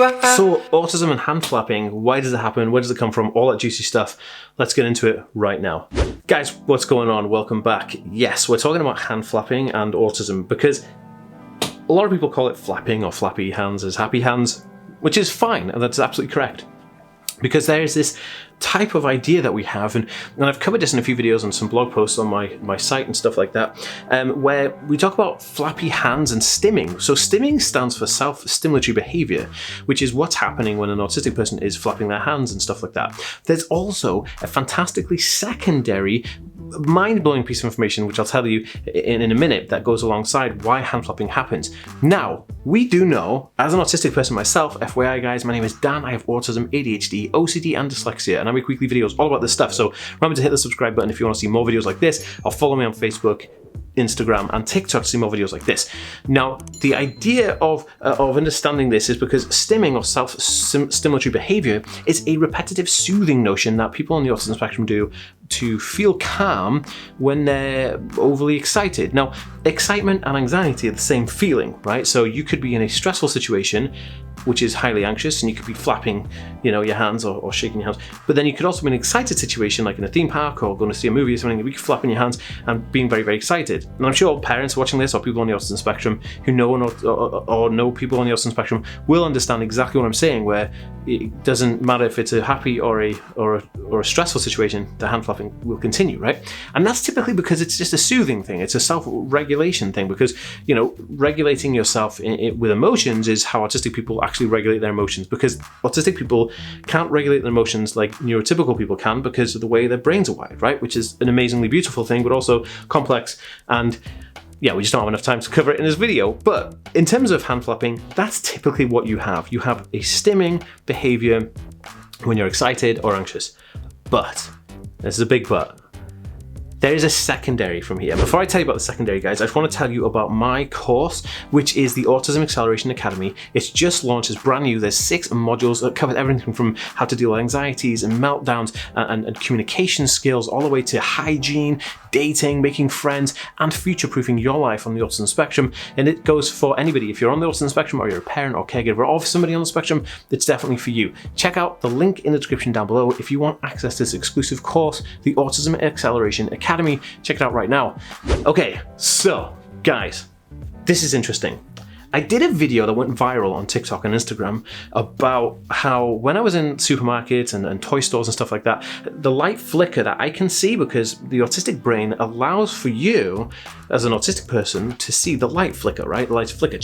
So, autism and hand flapping, why does it happen? Where does it come from? All that juicy stuff. Let's get into it right now. Guys, what's going on? Welcome back. Yes, we're talking about hand flapping and autism because a lot of people call it flapping or flappy hands as happy hands, which is fine, and that's absolutely correct. Because there is this type of idea that we have, and I've covered this in a few videos and some blog posts on my site and stuff like that, where we talk about flappy hands and stimming. So stimming stands for self-stimulatory behavior, which is what's happening when an autistic person is flapping their hands and stuff like that. There's also a fantastically secondary, mind-blowing piece of information, which I'll tell you in a minute, that goes alongside why hand flapping happens. Now, we do know, as an autistic person myself, FYI guys, my name is Dan, I have autism, ADHD, OCD and dyslexia, and I make weekly videos all about this stuff, so remember to hit the subscribe button if you want to see more videos like this, or follow me on Facebook, Instagram and TikTok to see more videos like this. Now, the idea of understanding this is because stimming or self-stimulatory behavior is a repetitive soothing notion that people on the autism spectrum do to feel calm when they're overly excited. Now, excitement and anxiety are the same feeling, right? So you could be in a stressful situation which is highly anxious, and you could be flapping, your hands or shaking your hands. But then you could also be in an excited situation, like in a theme park or going to see a movie or something, and you could be flapping your hands and being very, very excited. And I'm sure parents watching this or people on the autism spectrum who know or know people on the autism spectrum will understand exactly what I'm saying, where it doesn't matter if it's a happy or a stressful situation, the hand flapping will continue, right? And that's typically because it's just a soothing thing. It's a self-regulation thing, because, regulating yourself with emotions is how autistic people actually regulate their emotions, because autistic people can't regulate their emotions like neurotypical people can because of the way their brains are wired, right? Which is an amazingly beautiful thing, but also complex, and yeah, we just don't have enough time to cover it in this video. But in terms of hand flapping, that's typically what you have. You have a stimming behavior when you're excited or anxious. But, this is a big but, there is a secondary from here. Before I tell you about the secondary, guys, I just want to tell you about my course, which is the Autism Acceleration Academy. It's just launched, it's brand new. There's 6 modules that cover everything from how to deal with anxieties and meltdowns and communication skills, all the way to hygiene, dating, making friends, and future-proofing your life on the autism spectrum. And it goes for anybody. If you're on the autism spectrum, or you're a parent or caregiver of somebody on the spectrum, it's definitely for you. Check out the link in the description down below if you want access to this exclusive course, the Autism Acceleration Academy. Check it out right now. Okay, so guys, this is interesting. I did a video that went viral on TikTok and Instagram about how when I was in supermarkets and toy stores and stuff like that, the light flicker that I can see, because the autistic brain allows for you as an autistic person to see the light flicker, right? The lights flicker.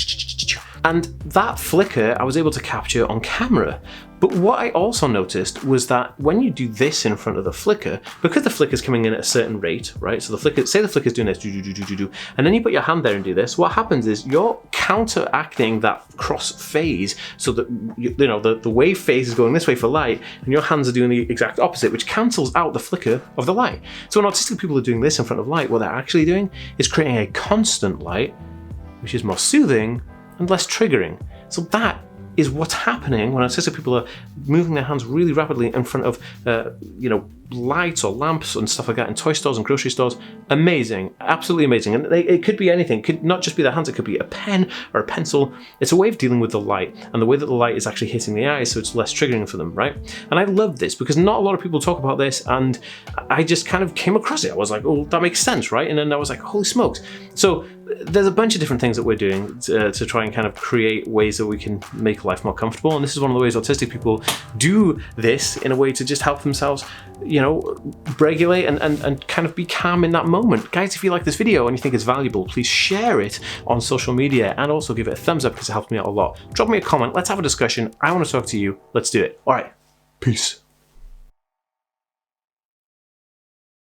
And that flicker I was able to capture on camera. But what I also noticed was that when you do this in front of the flicker, because the flicker's coming in at a certain rate, right? So the flicker, say the flicker's doing this, and then you put your hand there and do this, what happens is you're counteracting that cross phase, so that the wave phase is going this way for light, and your hands are doing the exact opposite, which cancels out the flicker of the light. So when autistic people are doing this in front of light, what they're actually doing is creating a constant light, which is more soothing and less triggering. So that is what's happening when autistic people are moving their hands really rapidly in front of, lights or lamps and stuff like that in toy stores and grocery stores. Amazing, absolutely amazing. And it could be anything. It could not just be their hands. It could be a pen or a pencil. It's a way of dealing with the light and the way that the light is actually hitting the eyes, so it's less triggering for them, right? And I love this because not a lot of people talk about this, and I just kind of came across it. I was like, oh, that makes sense, right? And then I was like, holy smokes. So there's a bunch of different things that we're doing to try and kind of create ways that we can make life more comfortable. And this is one of the ways autistic people do this, in a way to just help themselves, regulate and kind of be calm in that moment. Guys, if you like this video and you think it's valuable, please share it on social media, and also give it a thumbs up because it helps me out a lot. Drop me a comment. Let's have a discussion. I want to talk to you. Let's do it. All right. Peace.